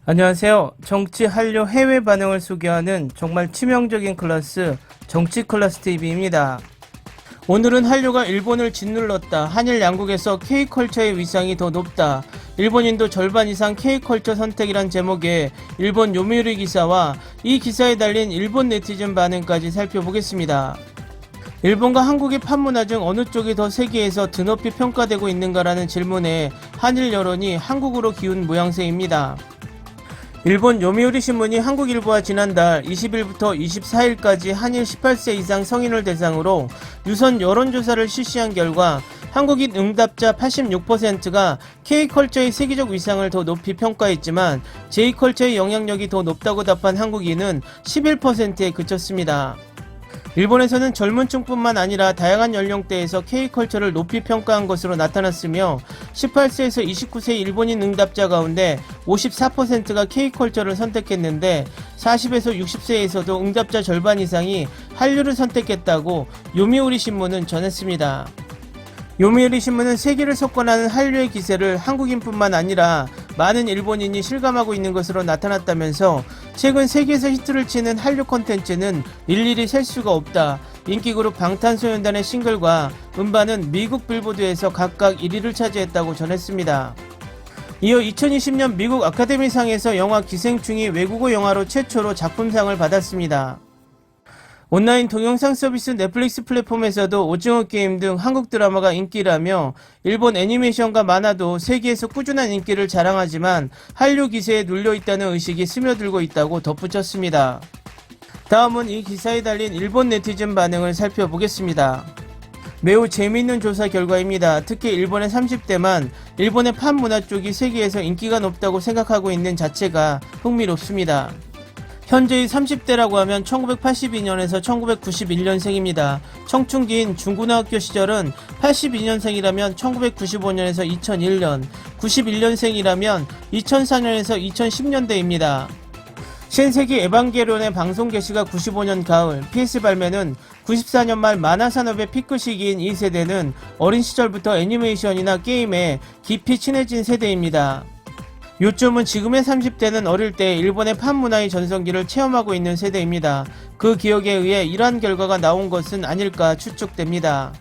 안녕하세요. 정치 한류 해외 반응을 소개하는 정말 치명적인 클래스 정치 클래스 TV입니다. 오늘은 한류가 일본을 짓눌렀다. 한일 양국에서 K컬처의 위상이 더 높다. 일본인도 절반 이상 K컬처 선택이란 제목의 일본 요미우리 기사와 이 기사에 달린 일본 네티즌 반응까지 살펴보겠습니다. 일본과 한국의 팝문화 중 어느 쪽이 더 세계에서 드높이 평가되고 있는가라는 질문에 한일 여론이 한국으로 기운 모양새입니다. 일본 요미우리 신문이 한국일보와 지난달 20일부터 24일까지 한일 18세 이상 성인을 대상으로 유선 여론조사를 실시한 결과 한국인 응답자 86%가 K컬처의 세계적 위상을 더 높이 평가했지만 J컬처의 영향력이 더 높다고 답한 한국인은 11%에 그쳤습니다. 일본에서는 젊은 층뿐만 아니라 다양한 연령대에서 K컬처를 높이 평가한 것으로 나타났으며 18세에서 29세 일본인 응답자 가운데 54%가 K컬처를 선택했는데 40에서 60세에서도 응답자 절반 이상이 한류를 선택했다고 요미우리 신문은 전했습니다. 요미우리 신문은 세계를 석권하는 한류의 기세를 한국인뿐만 아니라 많은 일본인이 실감하고 있는 것으로 나타났다면서 최근 세계에서 히트를 치는 한류 콘텐츠는 일일이 셀 수가 없다. 인기그룹 방탄소년단의 싱글과 음반은 미국 빌보드에서 각각 1위를 차지했다고 전했습니다. 이어 2020년 미국 아카데미상에서 영화 기생충이 외국어 영화로 최초로 작품상을 받았습니다. 온라인 동영상 서비스 넷플릭스 플랫폼에서도 오징어 게임 등 한국 드라마가 인기라며 일본 애니메이션과 만화도 세계에서 꾸준한 인기를 자랑하지만 한류 기세에 눌려있다는 의식이 스며들고 있다고 덧붙였습니다. 다음은 이 기사에 달린 일본 네티즌 반응을 살펴보겠습니다. 매우 재미있는 조사 결과입니다. 특히 일본의 30대만 일본의 팝 문화 쪽이 세계에서 인기가 높다고 생각하고 있는 자체가 흥미롭습니다. 현재의 30대라고 하면 1982년에서 1991년생입니다. 청춘기인 중고등학교 시절은 82년생이라면 1995년에서 2001년, 91년생이라면 2004년에서 2010년대입니다. 신세기 에반게리온의 방송 개시가 95년 가을, PS 발매는 94년 말 만화산업의 피크 시기인 이 세대는 어린 시절부터 애니메이션이나 게임에 깊이 친해진 세대입니다. 요즘은 지금의 30대는 어릴 때 일본의 팝 문화의 전성기를 체험하고 있는 세대입니다. 그 기억에 의해 이러한 결과가 나온 것은 아닐까 추측됩니다.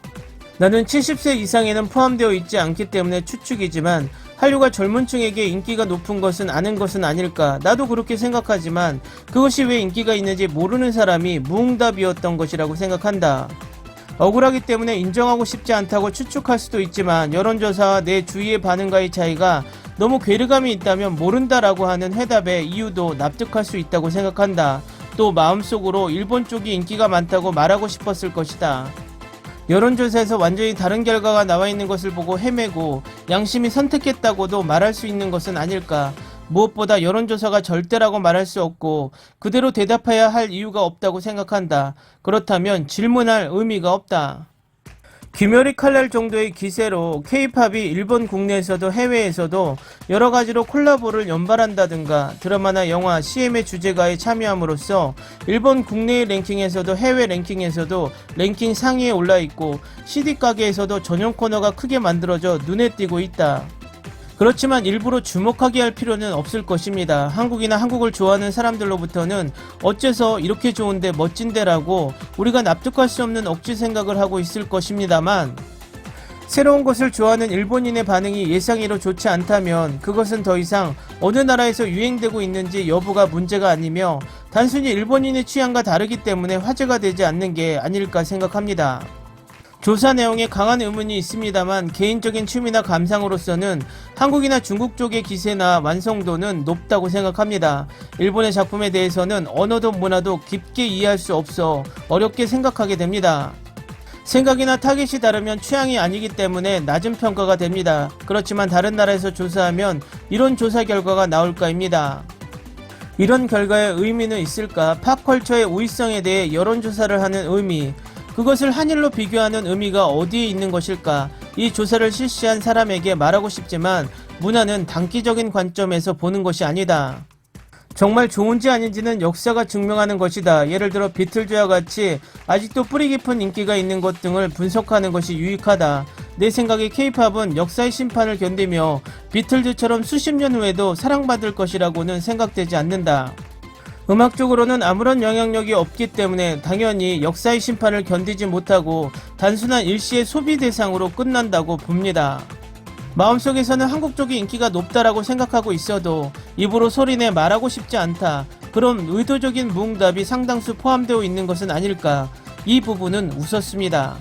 나는 70세 이상에는 포함되어 있지 않기 때문에 추측이지만 한류가 젊은 층에게 인기가 높은 것은 아는 것은 아닐까. 나도 그렇게 생각하지만 그것이 왜 인기가 있는지 모르는 사람이 무응답이었던 것이라고 생각한다. 억울하기 때문에 인정하고 싶지 않다고 추측할 수도 있지만 여론조사와 내 주위의 반응과의 차이가 너무 괴리감이 있다면 모른다라고 하는 해답의 이유도 납득할 수 있다고 생각한다. 또 마음속으로 일본 쪽이 인기가 많다고 말하고 싶었을 것이다. 여론조사에서 완전히 다른 결과가 나와 있는 것을 보고 헤매고 양심이 선택했다고도 말할 수 있는 것은 아닐까. 무엇보다 여론조사가 절대라고 말할 수 없고 그대로 대답해야 할 이유가 없다고 생각한다. 그렇다면 질문할 의미가 없다. 귀멸이 칼날 정도의 기세로 K-팝이 일본 국내에서도 해외에서도 여러가지로 콜라보를 연발한다든가 드라마나 영화, CM의 주제가에 참여함으로써 일본 국내의 랭킹에서도 해외 랭킹에서도 랭킹 상위에 올라있고 CD 가게에서도 전용 코너가 크게 만들어져 눈에 띄고 있다. 그렇지만 일부러 주목하게 할 필요는 없을 것입니다. 한국이나 한국을 좋아하는 사람들로부터는 어째서 이렇게 좋은데 멋진데라고 우리가 납득할 수 없는 억지 생각을 하고 있을 것입니다만 새로운 것을 좋아하는 일본인의 반응이 예상외로 좋지 않다면 그것은 더 이상 어느 나라에서 유행되고 있는지 여부가 문제가 아니며 단순히 일본인의 취향과 다르기 때문에 화제가 되지 않는 게 아닐까 생각합니다. 조사 내용에 강한 의문이 있습니다만 개인적인 취미나 감상으로서는 한국이나 중국 쪽의 기세나 완성도는 높다고 생각합니다. 일본의 작품에 대해서는 언어도 문화도 깊게 이해할 수 없어 어렵게 생각하게 됩니다. 생각이나 타깃이 다르면 취향이 아니기 때문에 낮은 평가가 됩니다. 그렇지만 다른 나라에서 조사하면 이런 조사 결과가 나올까입니다. 이런 결과의 의미는 있을까? 팝컬처의 우위성에 대해 여론조사를 하는 의미, 그것을 한일로 비교하는 의미가 어디에 있는 것일까? 이 조사를 실시한 사람에게 말하고 싶지만 문화는 단기적인 관점에서 보는 것이 아니다. 정말 좋은지 아닌지는 역사가 증명하는 것이다. 예를 들어 비틀즈와 같이 아직도 뿌리 깊은 인기가 있는 것 등을 분석하는 것이 유익하다. 내 생각에 K-팝은 역사의 심판을 견디며 비틀즈처럼 수십 년 후에도 사랑받을 것이라고는 생각되지 않는다. 음악적으로는 아무런 영향력이 없기 때문에 당연히 역사의 심판을 견디지 못하고 단순한 일시의 소비 대상으로 끝난다고 봅니다. 마음속에서는 한국 쪽이 인기가 높다라고 생각하고 있어도 입으로 소리내 말하고 싶지 않다. 그럼 의도적인 무응답이 상당수 포함되어 있는 것은 아닐까. 이 부분은 웃었습니다.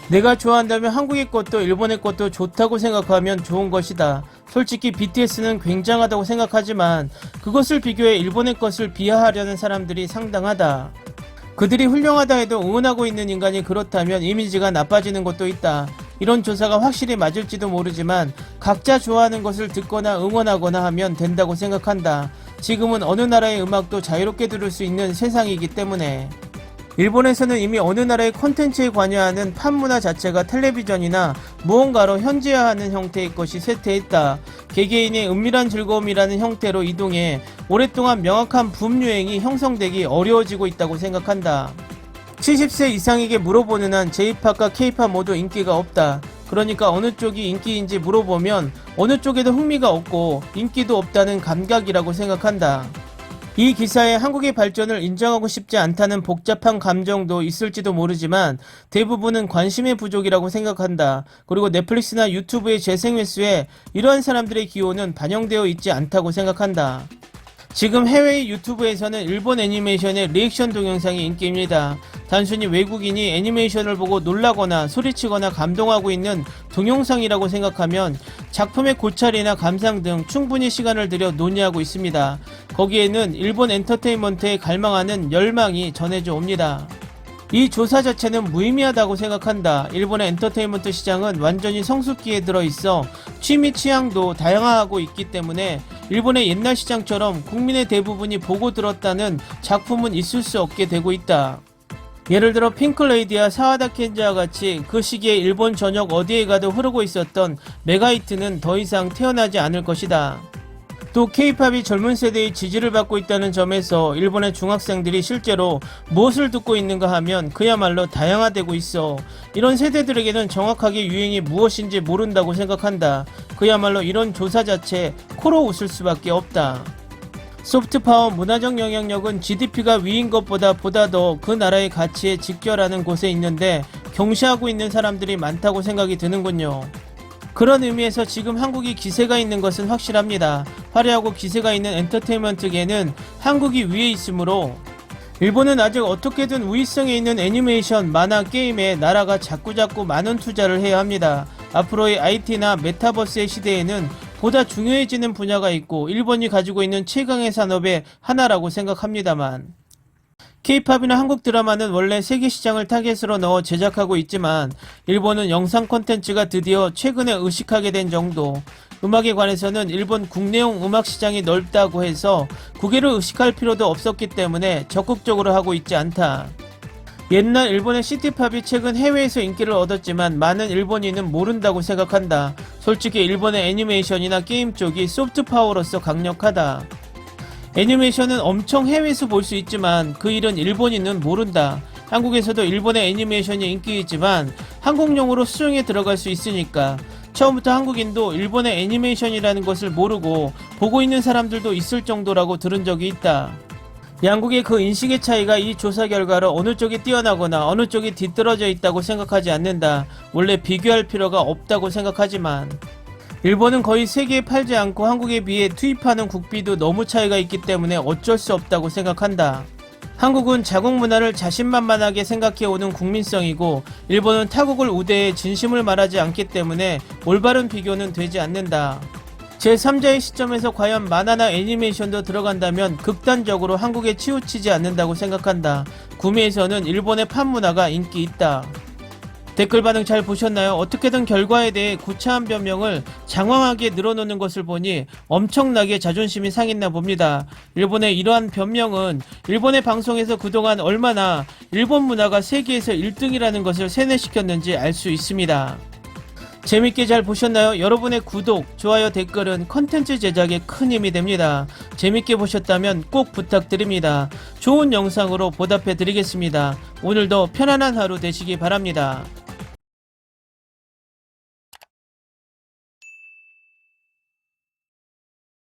내가 좋아한다면 한국의 것도 일본의 것도 좋다고 생각하면 좋은 것이다. 솔직히 BTS는 굉장하다고 생각하지만 그것을 비교해 일본의 것을 비하하려는 사람들이 상당하다. 그들이 훌륭하다 해도 응원하고 있는 인간이 그렇다면 이미지가 나빠지는 것도 있다. 이런 조사가 확실히 맞을지도 모르지만 각자 좋아하는 것을 듣거나 응원하거나 하면 된다고 생각한다. 지금은 어느 나라의 음악도 자유롭게 들을 수 있는 세상이기 때문에. 일본에서는 이미 어느 나라의 콘텐츠에 관여하는 팝 문화 자체가 텔레비전이나 무언가로 현지화하는 형태의 것이 쇠퇴했다. 개개인의 은밀한 즐거움이라는 형태로 이동해 오랫동안 명확한 붐 유행이 형성되기 어려워지고 있다고 생각한다. 70세 이상에게 물어보는 한 J-팝과 K-팝 모두 인기가 없다. 그러니까 어느 쪽이 인기인지 물어보면 어느 쪽에도 흥미가 없고 인기도 없다는 감각이라고 생각한다. 이 기사에 한국의 발전을 인정하고 싶지 않다는 복잡한 감정도 있을지도 모르지만 대부분은 관심의 부족이라고 생각한다. 그리고 넷플릭스나 유튜브의 재생 횟수에 이러한 사람들의 기호는 반영되어 있지 않다고 생각한다. 지금 해외의 유튜브에서는 일본 애니메이션의 리액션 동영상이 인기입니다. 단순히 외국인이 애니메이션을 보고 놀라거나 소리치거나 감동하고 있는 동영상이라고 생각하면 작품의 고찰이나 감상 등 충분히 시간을 들여 논의하고 있습니다. 거기에는 일본 엔터테인먼트에 갈망하는 열망이 전해져 옵니다. 이 조사 자체는 무의미하다고 생각한다. 일본의 엔터테인먼트 시장은 완전히 성숙기에 들어있어 취미 취향도 다양화하고 있기 때문에 일본의 옛날 시장처럼 국민의 대부분이 보고 들었다는 작품은 있을 수 없게 되고 있다. 예를 들어 핑클레이디와 사와다 켄지와 같이 그 시기에 일본 전역 어디에 가도 흐르고 있었던 메가히트는 더 이상 태어나지 않을 것이다. 또 K-팝이 젊은 세대의 지지를 받고 있다는 점에서 일본의 중학생들이 실제로 무엇을 듣고 있는가 하면 그야말로 다양화되고 있어. 이런 세대들에게는 정확하게 유행이 무엇인지 모른다고 생각한다. 그야말로 이런 조사 자체 코로 웃을 수밖에 없다. 소프트파워 문화적 영향력은 GDP가 위인 것보다 보다 더 그 나라의 가치에 직결하는 곳에 있는데 경시하고 있는 사람들이 많다고 생각이 드는군요. 그런 의미에서 지금 한국이 기세가 있는 것은 확실합니다. 화려하고 기세가 있는 엔터테인먼트계는 한국이 위에 있으므로 일본은 아직 어떻게든 우위성에 있는 애니메이션, 만화, 게임에 나라가 자꾸자꾸 많은 투자를 해야 합니다. 앞으로의 IT나 메타버스의 시대에는 보다 중요해지는 분야가 있고 일본이 가지고 있는 최강의 산업의 하나라고 생각합니다만 K-팝이나 한국 드라마는 원래 세계 시장을 타겟으로 넣어 제작하고 있지만 일본은 영상 콘텐츠가 드디어 최근에 의식하게 된 정도. 음악에 관해서는 일본 국내용 음악 시장이 넓다고 해서 국외를 의식할 필요도 없었기 때문에 적극적으로 하고 있지 않다. 옛날 일본의 시티팝이 최근 해외에서 인기를 얻었지만 많은 일본인은 모른다고 생각한다. 솔직히 일본의 애니메이션이나 게임 쪽이 소프트 파워로서 강력하다. 애니메이션은 엄청 해외에서 볼 수 있지만 그 일은 일본인은 모른다. 한국에서도 일본의 애니메이션이 인기있지만 한국용으로 수정에 들어갈 수 있으니까 처음부터 한국인도 일본의 애니메이션이라는 것을 모르고 보고 있는 사람들도 있을 정도라고 들은 적이 있다. 양국의 그 인식의 차이가 이 조사 결과로 어느 쪽이 뛰어나거나 어느 쪽이 뒤떨어져 있다고 생각하지 않는다. 원래 비교할 필요가 없다고 생각하지만 일본은 거의 세계에 팔지 않고 한국에 비해 투입하는 국비도 너무 차이가 있기 때문에 어쩔 수 없다고 생각한다. 한국은 자국 문화를 자신만만하게 생각해오는 국민성이고 일본은 타국을 우대해 진심을 말하지 않기 때문에 올바른 비교는 되지 않는다. 제3자의 시점에서 과연 만화나 애니메이션도 들어간다면 극단적으로 한국에 치우치지 않는다고 생각한다. 구미에서는 일본의 팝 문화가 인기 있다. 댓글 반응 잘 보셨나요? 어떻게든 결과에 대해 구차한 변명을 장황하게 늘어놓는 것을 보니 엄청나게 자존심이 상했나 봅니다. 일본의 이러한 변명은 일본의 방송에서 그동안 얼마나 일본 문화가 세계에서 1등이라는 것을 세뇌시켰는지 알 수 있습니다. 재밌게 잘 보셨나요? 여러분의 구독, 좋아요, 댓글은 컨텐츠 제작에 큰 힘이 됩니다. 재밌게 보셨다면 꼭 부탁드립니다. 좋은 영상으로 보답해 드리겠습니다. 오늘도 편안한 하루 되시기 바랍니다.